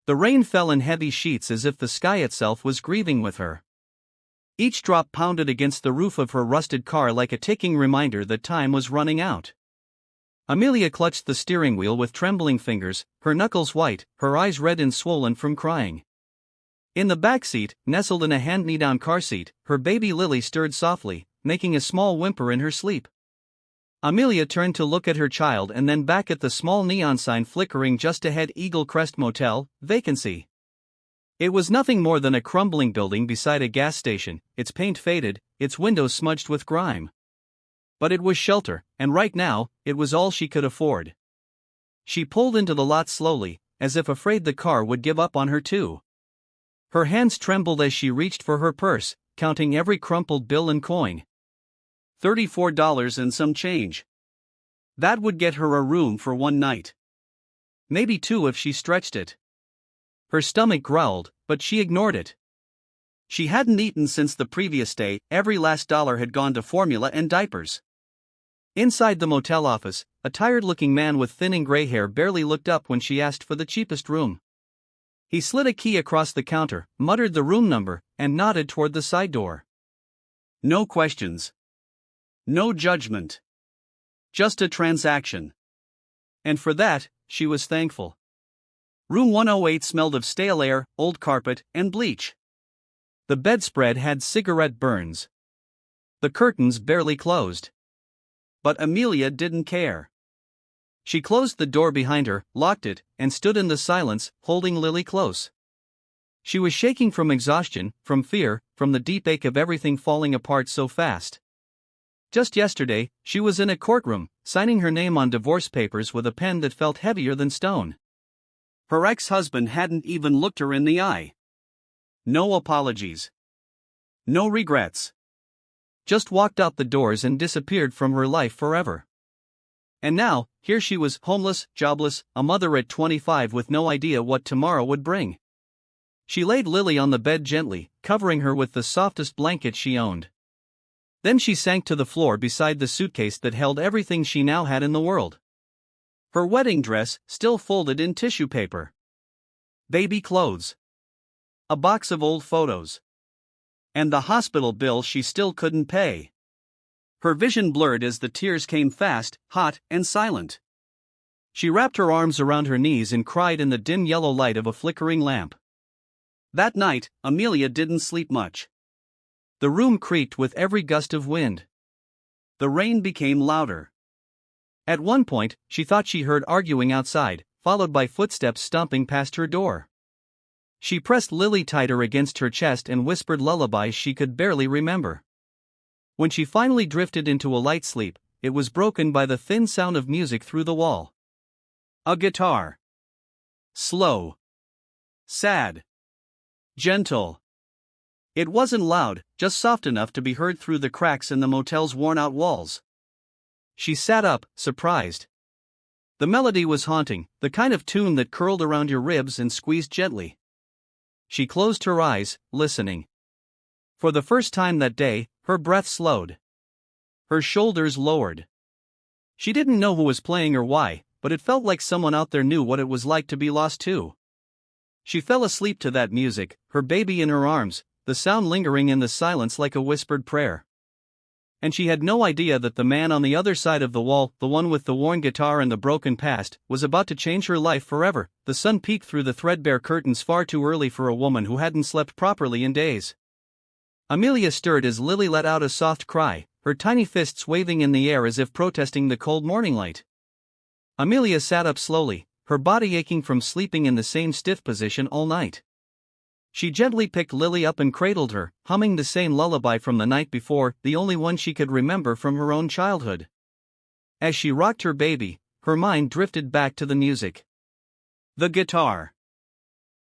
The rain fell in heavy sheets as if the sky itself was grieving with her. Each drop pounded against the roof of her rusted car like a ticking reminder that time was running out. Amelia clutched the steering wheel with trembling fingers, her knuckles white, her eyes red and swollen from crying. In the back seat, nestled in a hand-me-down car seat, her baby Lily stirred softly, making a small whimper in her sleep. Amelia turned to look at her child and then back at the small neon sign flickering just ahead: Eagle Crest Motel, vacancy. It was nothing more than a crumbling building beside a gas station, its paint faded, its windows smudged with grime. But it was shelter, and right now, it was all she could afford. She pulled into the lot slowly, as if afraid the car would give up on her too. Her hands trembled as she reached for her purse, counting every crumpled bill and coin. $34 and some change. That would get her a room for one night. Maybe two if she stretched it. Her stomach growled, but she ignored it. She hadn't eaten since the previous day, every last dollar had gone to formula and diapers. Inside the motel office, a tired-looking man with thinning gray hair barely looked up when she asked for the cheapest room. He slid a key across the counter, muttered the room number, and nodded toward the side door. No questions. No judgment. Just a transaction. And for that, she was thankful. Room 108 smelled of stale air, old carpet, and bleach. The bedspread had cigarette burns. The curtains barely closed. But Amelia didn't care. She closed the door behind her, locked it, and stood in the silence, holding Lily close. She was shaking from exhaustion, from fear, from the deep ache of everything falling apart so fast. Just yesterday, she was in a courtroom, signing her name on divorce papers with a pen that felt heavier than stone. Her ex-husband hadn't even looked her in the eye. No apologies. No regrets. Just walked out the doors and disappeared from her life forever. And now, here she was, homeless, jobless, a mother at 25 with no idea what tomorrow would bring. She laid Lily on the bed gently, covering her with the softest blanket she owned. Then she sank to the floor beside the suitcase that held everything she now had in the world. Her wedding dress, still folded in tissue paper. Baby clothes. A box of old photos. And the hospital bill she still couldn't pay. Her vision blurred as the tears came fast, hot, and silent. She wrapped her arms around her knees and cried in the dim yellow light of a flickering lamp. That night, Amelia didn't sleep much. The room creaked with every gust of wind. The rain became louder. At one point, she thought she heard arguing outside, followed by footsteps stomping past her door. She pressed Lily tighter against her chest and whispered lullabies she could barely remember. When she finally drifted into a light sleep, it was broken by the thin sound of music through the wall. A guitar. Slow. Sad. Gentle. It wasn't loud, just soft enough to be heard through the cracks in the motel's worn-out walls. She sat up, surprised. The melody was haunting, the kind of tune that curled around your ribs and squeezed gently. She closed her eyes, listening. For the first time that day, her breath slowed. Her shoulders lowered. She didn't know who was playing or why, but it felt like someone out there knew what it was like to be lost too. She fell asleep to that music, her baby in her arms, the sound lingering in the silence like a whispered prayer. And she had no idea that the man on the other side of the wall, the one with the worn guitar and the broken past, was about to change her life forever. The sun peeked through the threadbare curtains far too early for a woman who hadn't slept properly in days. Amelia stirred as Lily let out a soft cry, her tiny fists waving in the air as if protesting the cold morning light. Amelia sat up slowly, her body aching from sleeping in the same stiff position all night. She gently picked Lily up and cradled her, humming the same lullaby from the night before, the only one she could remember from her own childhood. As she rocked her baby, her mind drifted back to the music. The guitar.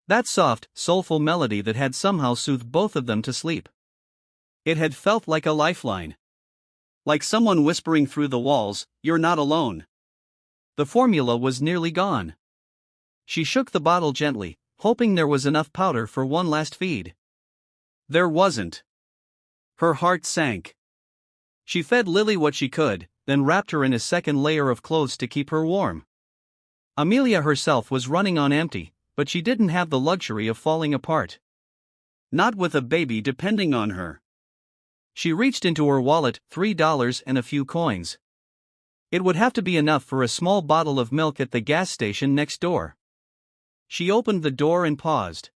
That soft, soulful melody that had somehow soothed both of them to sleep. It had felt like a lifeline. Like someone whispering through the walls, "You're not alone." The formula was nearly gone. She shook the bottle gently, hoping there was enough powder for one last feed. There wasn't. Her heart sank. She fed Lily what she could, then wrapped her in a second layer of clothes to keep her warm. Amelia herself was running on empty, but she didn't have the luxury of falling apart. Not with a baby depending on her. She reached into her wallet, $3 and a few coins. It would have to be enough for a small bottle of milk at the gas station next door. She opened the door and paused.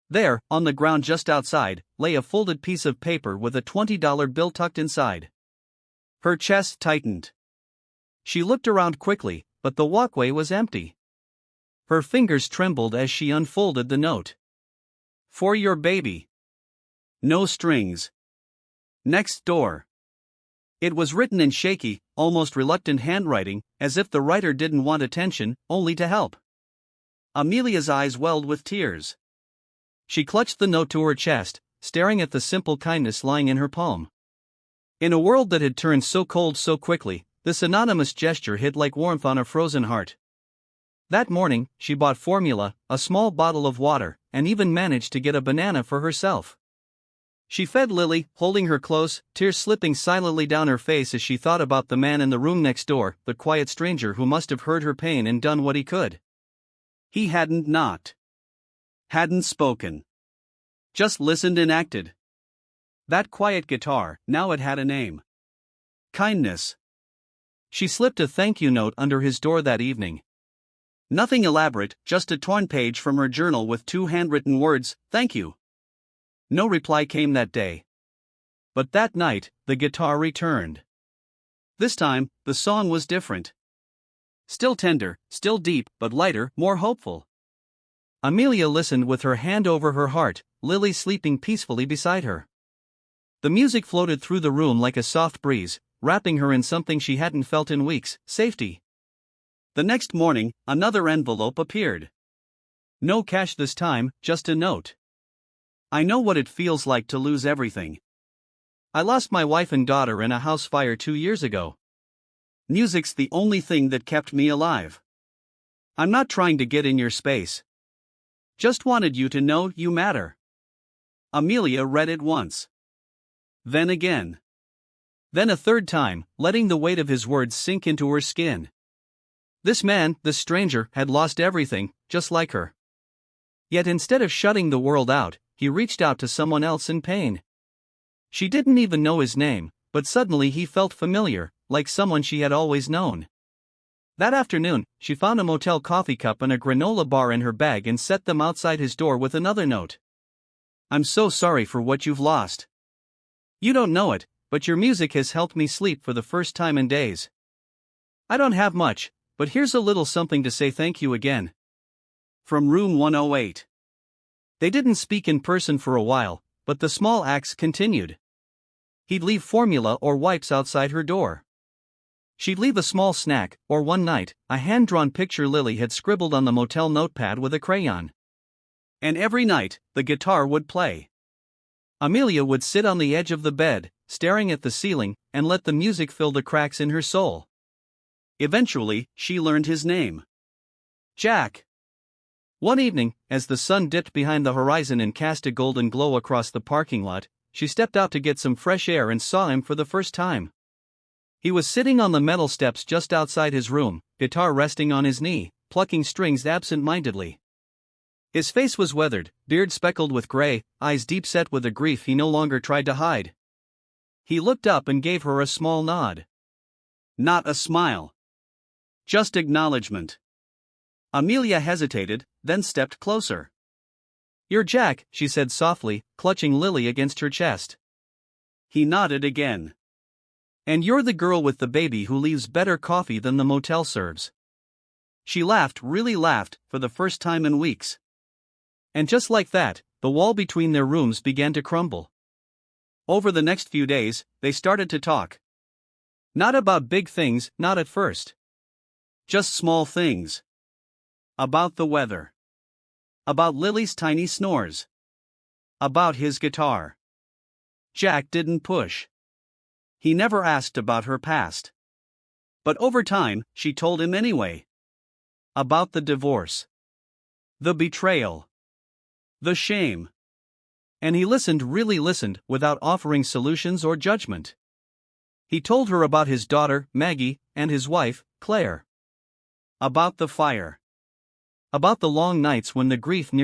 There, on the ground just outside, lay a folded piece of paper with a $20 bill tucked inside. Her chest tightened. She looked around quickly, but the walkway was empty. Her fingers trembled as she unfolded the note. For your baby. No strings. Next door. It was written in shaky, almost reluctant handwriting, as if the writer didn't want attention, only to help. Amelia's eyes welled with tears. She clutched the note to her chest, staring at the simple kindness lying in her palm. In a world that had turned so cold so quickly, this anonymous gesture hit like warmth on a frozen heart. That morning, she bought formula, a small bottle of water, and even managed to get a banana for herself. She fed Lily, holding her close, tears slipping silently down her face as she thought about the man in the room next door, the quiet stranger who must have heard her pain and done what he could. He hadn't knocked. Hadn't spoken. Just listened and acted. That quiet guitar, now it had a name. Kindness. She slipped a thank you note under his door that evening. Nothing elaborate, just a torn page from her journal with 2 handwritten words, "Thank you." No reply came that day. But that night, the guitar returned. This time, the song was different. Still tender, still deep, but lighter, more hopeful. Amelia listened with her hand over her heart, Lily sleeping peacefully beside her. The music floated through the room like a soft breeze, wrapping her in something she hadn't felt in weeks, safety. The next morning, another envelope appeared. No cash this time, just a note. I know what it feels like to lose everything. I lost my wife and daughter in a house fire 2 years ago. Music's the only thing that kept me alive. I'm not trying to get in your space. Just wanted you to know you matter. Amelia read it once. Then again. Then a third time, letting the weight of his words sink into her skin. This man, this stranger, had lost everything, just like her. Yet instead of shutting the world out, he reached out to someone else in pain. She didn't even know his name, but suddenly he felt familiar, like someone she had always known. That afternoon, she found a Motel coffee cup and a granola bar in her bag and set them outside his door with another note. I'm so sorry for what you've lost. You don't know it, but your music has helped me sleep for the first time in days. I don't have much, but here's a little something to say thank you again. From room 108. They didn't speak in person for a while, but the small acts continued. He'd leave formula or wipes outside her door. She'd leave a small snack, or one night, a hand-drawn picture Lily had scribbled on the Motel notepad with a crayon. And every night, the guitar would play. Amelia would sit on the edge of the bed, staring at the ceiling, and let the music fill the cracks in her soul. Eventually, she learned his name. Jack. One evening, as the sun dipped behind the horizon and cast a golden glow across the parking lot, she stepped out to get some fresh air and saw him for the first time. He was sitting on the metal steps just outside his room, guitar resting on his knee, plucking strings absent-mindedly. His face was weathered, beard speckled with gray, eyes deep set with a grief he no longer tried to hide. He looked up and gave her a small nod. Not a smile. Just acknowledgement. Amelia hesitated, then stepped closer. You're Jack, she said softly, clutching Lily against her chest. He nodded again. And you're the girl with the baby who leaves better coffee than the motel serves. She laughed, really laughed, for the first time in weeks. And just like that, the wall between their rooms began to crumble. Over the next few days, they started to talk. Not about big things, not at first. Just small things. About the weather. About Lily's tiny snores. About his guitar. Jack didn't push. He never asked about her past. But over time, she told him anyway. About the divorce. The betrayal. The shame. And he listened, really listened, without offering solutions or judgment. He told her about his daughter, Maggie, and his wife, Claire. About the fire. About the long nights when the grief nearly